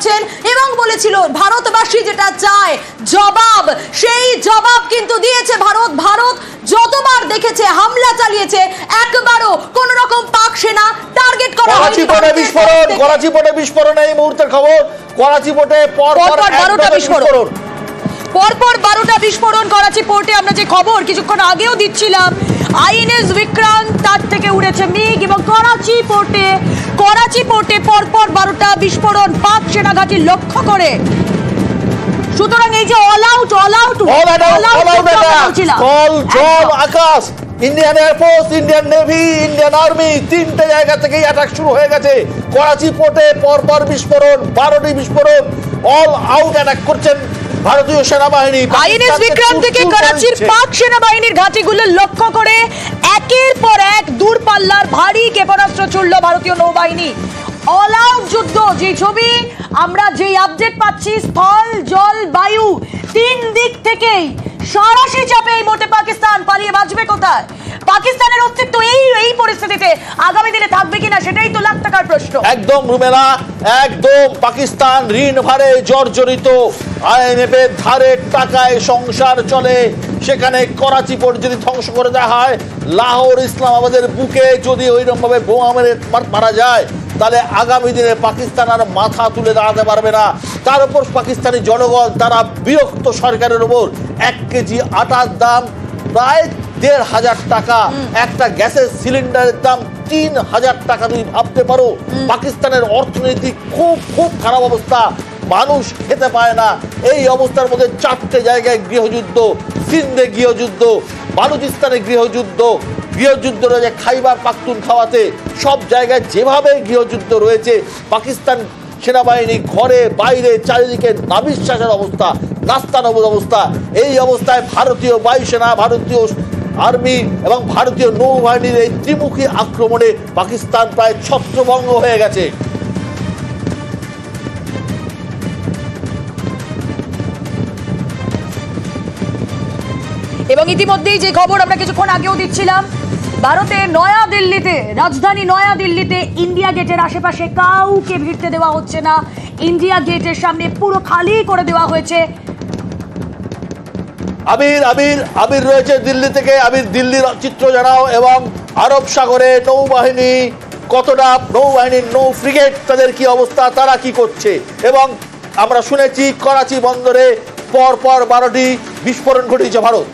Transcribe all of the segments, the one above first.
করেছেন এবং বলেছিল ভারতবাসী যেটা চায় জবাব, সেই জবাব কিন্তু দিয়েছে ভারত। ভারত যতবার দেখেছে হামলা চালিয়েছে, একবারও কোন রকম পাক সেনা টার্গেট করা হয়নি। করাচি পোর্টে বিস্ফোরণ, করাচি পোর্টে বিস্ফোরণ, এই মুহূর্তের খবর। করাচি পোর্টে পরপর 12টা বিস্ফোরণ, পরপর 12টা বিস্ফোরণ করাচি পোর্টে। আমরা যে খবর কিছুক্ষণ আগেও দিচ্ছিলাম, আইএনএস বিক্রান্ত তার থেকে উড়েছে মিগ এবং করাচি পোর্টে পরপর 12টা বিস্ফোরণ পাক সেনাঘাঁটি লক্ষ্য করে। সুতরাং এই যে অল আউট আকাশ, Indian air force, Indian navy, Indian army, তিনটে জায়গা থেকেই অ্যাটাক শুরু হয়ে গেছে। করাচি পোর্টে পরপর বিস্ফোরণ, 12টি বিস্ফোরণ, অল আউট অ্যাটাক করছেন ভারতীয় সেনাবাহিনী। আইএনএস বিক্রান্ত থেকে করাচির পাক সেনাবাহিনীর ঘাঁটিগুলো লক্ষ্য করে একের পর এক দূরপাল্লার ভারী ক্ষেপণাস্ত্র ছুড়ল ভারতীয় নৌবাহিনী। অল আউট যুদ্ধ, যে ছবি আমরা, যেই আপডেট পাচ্ছি, স্থল জল বায়ু তিন দিক থেকেই সরাসরি চাপে এই মুহূর্তে পাকিস্তান। পালিয়ে বাঁচবে কোথায়? পাকিস্তানের অস্তিত্ব এই পরিস্থিতিতে আগামী দিনে থাকবে কিনা, সেটাই তো লাখ টাকার প্রশ্ন। একদম রুমেলা, একদম পাকিস্তান ঋণ ভারে জর্জরিত, IMF এর ধারের টাকায় সংসার চলে। সেখানে করাচি পোর্ট যদি ধ্বংস করে দেওয়া হয়, লাহোর ইসলামাবাদের বুকে যদি ওইরকম ভাবে বোমা মেরে মারা যায়, তাহলে আগামী দিনে পাকিস্তান আর মাথা তুলে দাঁড়াতে পারবে না। তার উপর পাকিস্তানি জনগণ তারা বিরক্ত সরকারের উপর। 1 কেজি আটার দাম প্রায় 1,500 টাকা, একটা গ্যাসের সিলিন্ডারের দাম 3,000 টাকা। তুমি ভাবতে পারো পাকিস্তানের অর্থনীতি খুব খারাপ অবস্থা, মানুষ খেতে পায় না। এই অবস্থার মধ্যে 4টে জায়গায় গৃহযুদ্ধ, সিন্ধে গৃহযুদ্ধ, বালুচিস্তানে গৃহযুদ্ধ রয়েছে, খাইবার পাখতুনখাওয়াতে, সব জায়গায় যেভাবে গৃহযুদ্ধ রয়েছে, পাকিস্তান সেনাবাহিনী ঘরে বাইরে চারিদিকে নাবিশ্বাসের অবস্থা, নাস্তানবুদ অবস্থা। এই অবস্থায় ভারতীয় বায়ুসেনা, ভারতীয় আর্মি এবং ভারতীয় নৌবাহিনীর এই ত্রিমুখী আক্রমণে পাকিস্তান প্রায় ছত্রভঙ্গ হয়ে গেছে। এবং ইতিমধ্যেই যে খবর আমরা কিছুক্ষণ আগেও দিচ্ছিলাম, ভারতের নয়াদিল্লিতে, রাজধানী নয়াদিল্লিতে ইন্ডিয়া গেটের আশেপাশে কাউকে ভিড়তে দেওয়া হচ্ছে না। ইন্ডিয়া গেটের সামনে পুরো খালি করে দেওয়া হয়েছে। আবির রয়েছে দিল্লি থেকে। আবির, দিল্লির চিত্র জানাও এবং আরব সাগরে নৌবাহিনী কতটা, নৌবাহিনীর নৌ ফ্রিগেট তাদের কি অবস্থা, তারা কি করছে। এবং আমরা শুনেছি করাচি বন্দরে পরপর 12টি বিস্ফোরণ ঘটিয়েছে ভারত।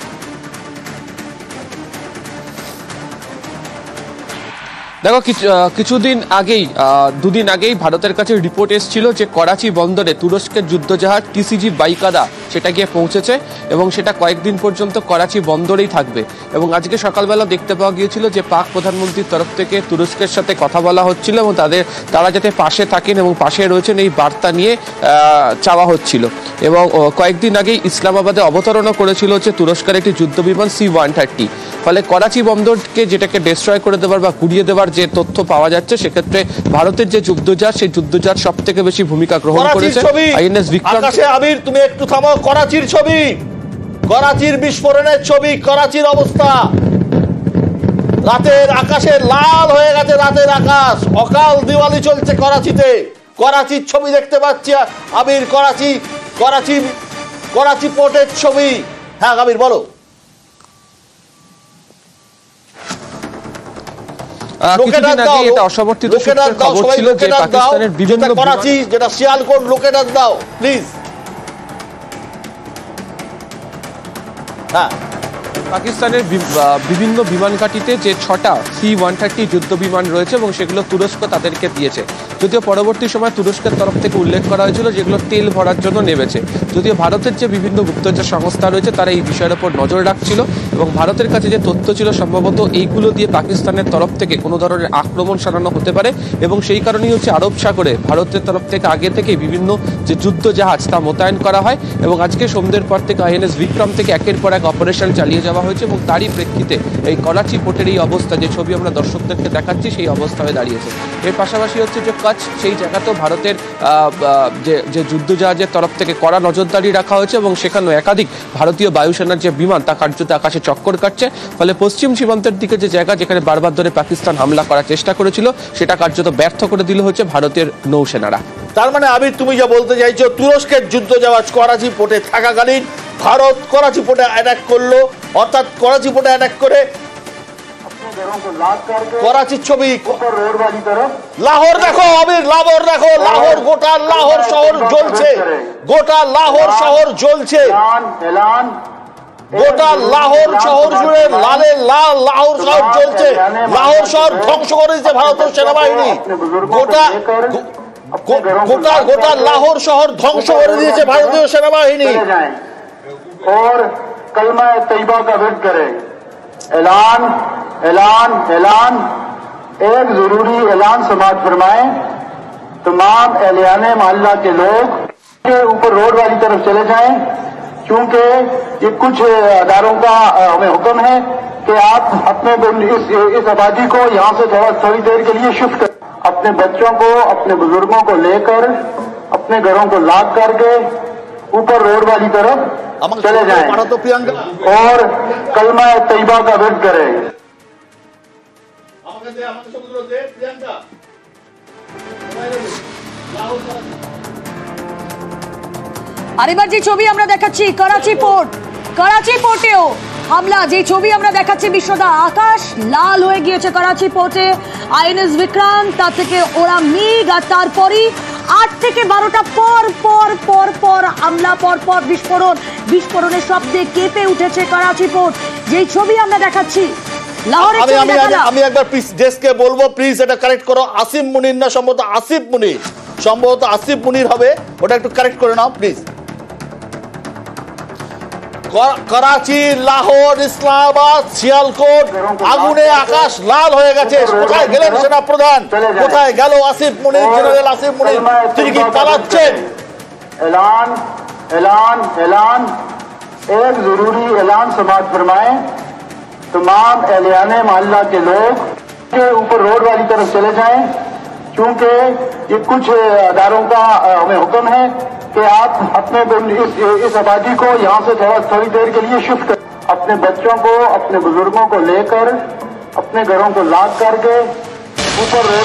দেখো, কিছুদিন আগেই, 2 দিন আগেই ভারতের কাছে রিপোর্ট এসেছিল যে করাচি বন্দরে তুরস্কের যুদ্ধজাহাজ TCG বাইকাদা সেটা গিয়ে পৌঁছেছে এবং সেটা কয়েকদিন পর্যন্ত করাচি বন্দরেই থাকবে। এবং আজকে সকালবেলা দেখতে পাওয়া গিয়েছিল যে পাক প্রধানমন্ত্রীর তরফ থেকে তুরস্কের সাথে কথা বলা হচ্ছিল এবং তারা যাতে পাশে থাকেন এবং পাশে রয়েছেন এই বার্তা নিয়ে চাওয়া হচ্ছিল। এবং কয়েকদিন আগেই ইসলামাবাদে অবতরণও করেছিল হচ্ছে তুরস্কের একটি যুদ্ধবিমান C-130। ফলে করাচি বন্দরকে যেটাকে ডিস্ট্রয় করে দেওয়ার বা গুড়িয়ে দেওয়ার যে তথ্য পাওয়া যাচ্ছে, সেক্ষেত্রে ভারতের যে যুদ্ধজাহাজ, সেই যুদ্ধজাহাজ সব থেকে বেশি ভূমিকা গ্রহণ করেছে। আইএনএস বিক্রান্ত। আবির, তুমি একটু থামো। করাচির ছবি, করাচির বিস্ফোরণের ছবি, করাচির অবস্থা। রাতের আকাশে লাল হয়ে গেছে, রাতের আকাশ, অকাল দিওয়ালি চলছে করাচিতে। করাচির ছবি দেখতে পাচ্ছি আবির, করাচি পোর্টের ছবি। হ্যাঁ আবির, বলো। কিছুদিন আগে এটা অসমর্থিত সূত্রের খবর ছিল যে পাকিস্তানের বিভিন্ন, করাচি যেটা শিয়ালকোট, লোকেটার দাও প্লিজ। হ্যাঁ, পাকিস্তানের বিভিন্ন বিমান ঘাঁটিতে যে 6টা C-130 যুদ্ধ বিমান রয়েছে এবং সেগুলো তুরস্ক তাদেরকে দিয়েছে। যদিও পরবর্তী সময় তুরস্কের তরফ থেকে উল্লেখ করা হয়েছিল যেগুলো তেল ভরার জন্য নেমেছে। যদিও ভারতের যে বিভিন্ন গুপ্তচর সংস্থা রয়েছে তারা এই বিষয়ের উপর নজর রাখছিল এবং ভারতের কাছে যে তথ্য ছিল সম্ভবত এইগুলো দিয়ে পাকিস্তানের তরফ থেকে কোনো ধরনের আক্রমণ সারানো হতে পারে। এবং সেই কারণেই হচ্ছে আরব সাগরে ভারতের তরফ থেকে আগে থেকে বিভিন্ন যে যুদ্ধ জাহাজ তা মোতায়েন করা হয়। এবং আজকে সন্ধ্যের পর থেকে INS বিক্রম থেকে একের পর এক অপারেশন চালিয়ে যাওয়া হয়েছে এবং তারই প্রেক্ষিতে এই করাচি পোর্টের এই অবস্থা, যে ছবি আমরা দর্শকদেরকে দেখাচ্ছি, সেই অবস্থা হয়ে দাঁড়িয়েছে। এর পাশাপাশি হচ্ছে যে কচ্ছ, সেই জায়গাতেও ভারতের যে যুদ্ধজাহাজের তরফ থেকে কড়া নজরদারি রাখা হয়েছে এবং সেখানেও একাধিক ভারতীয় বায়ুসেনার যে বিমান তা কার্যত আকাশে চক্কর কাটছে। ফলে পশ্চিম সীমান্তের দিকে যে জায়গা যেখানে বারবার ধরে পাকিস্তান হামলা করার চেষ্টা করেছিল, সেটা কার্যত ব্যর্থ করে দিল হচ্ছে ভারতের নৌসেনারা। তার মানে আবির তুমি যা বলতে চাইছো, তুরস্কের যুদ্ধ জাহাজ করাচি পোর্টে থাকাকালীন ভারত করাচি পোর্টে অ্যাটাক করলো, অর্থাৎ করাচি পোর্টে অ্যাটাক করে করাচির ছবি লাহোর দেখো আবির, লাহোর দেখো, লাহোর, গোটা লাহোর শহর জ্বলছে, গোটা লাহোর শহর জ্বলছে, গোটা লাহোর শহর জুড়ে লালে লাল লাহোর শহর জ্বলছে, লাহোর শহর ধ্বংস করে দিচ্ছে ভারতের সেনাবাহিনী, গোটা গোটা গোটা লাহোর শহর ধ্বংস করে দিয়েছে ভারতীয় সেনাবাহিনী। और कलमा तैयबा का विद करें। ऐलान ऐलान ऐलान एक जरूरी ऐलान समाअत फरमाएं। तमाम एहलियाने मोहल्ला के लोग के ऊपर रोड वाली तरफ चले जाएं, क्योंकि ये कुछ अदारों का हमें हुक्म है कि आप अपने इस आबादी को यहाँ से थोड़ी देर के लिए शिफ्ट करें। अपने बच्चों को, अपने बुजुर्गों को लेकर अपने घरों को लॉक करके ऊपर रोड वाली तरफ चले जाएं और कलमा तैयबा का विद करें। আর এবার যে ছবি আমরা দেখাচ্ছি করাচি পোর্টেও হামলা, যে ছবি আমরা দেখাচ্ছি বিশ্বদা, আকাশ লাল হয়ে গিয়েছে করাচি পোর্টে। আইএনএস বিক্রান্ত, তার থেকে ওরা মিগ, আর তারপরই 8 থেকে 12টা পর পর পর পর হামলা, পর পর বিস্ফোরণের শব্দে কেঁপে উঠেছে করাচি পোর্ট। যেই ছবি আমরা দেখাচ্ছি লাহোরের ছবি দেখালাম। আমি একবার প্লিজ ডেস্ককে বলবো, প্লিজ এটা কারেক্ট করো। আসিফ মুনির না, সম্ভবত আসিফ মুনির, সম্ভবত আসিফ মুনির হবে, ওটা একটু কারেক্ট করে নাও প্লিজ। করাচি, লাহোর, ইসলামাবাদ, সিয়ালকোট আগুনে আকাশ লাল হয়ে গেছে। কোথায় গেলেন সেনা প্রধান? কোথায় গেল আসিফ মুনির, জেনারেল আসিফ মুনির? তিনি কি পালাচ্ছেন? ऐलान ऐलान ऐलान एक जरूरी ऐलान समाअत फरमाएं। तमाम एहलियाने मोहल्ला के लोग के ऊपर रोड वाली तरफ चले जाएं, क्योंकि ये कुछ अदारों का हमें हुक्म है कि आप अपने इस आबादी को यहाँ से थोड़ी देर के लिए शिफ्ट करें। अपने बच्चों को, अपने बुजुर्गों को लेकर अपने घरों को लॉक करके ऊपर रोड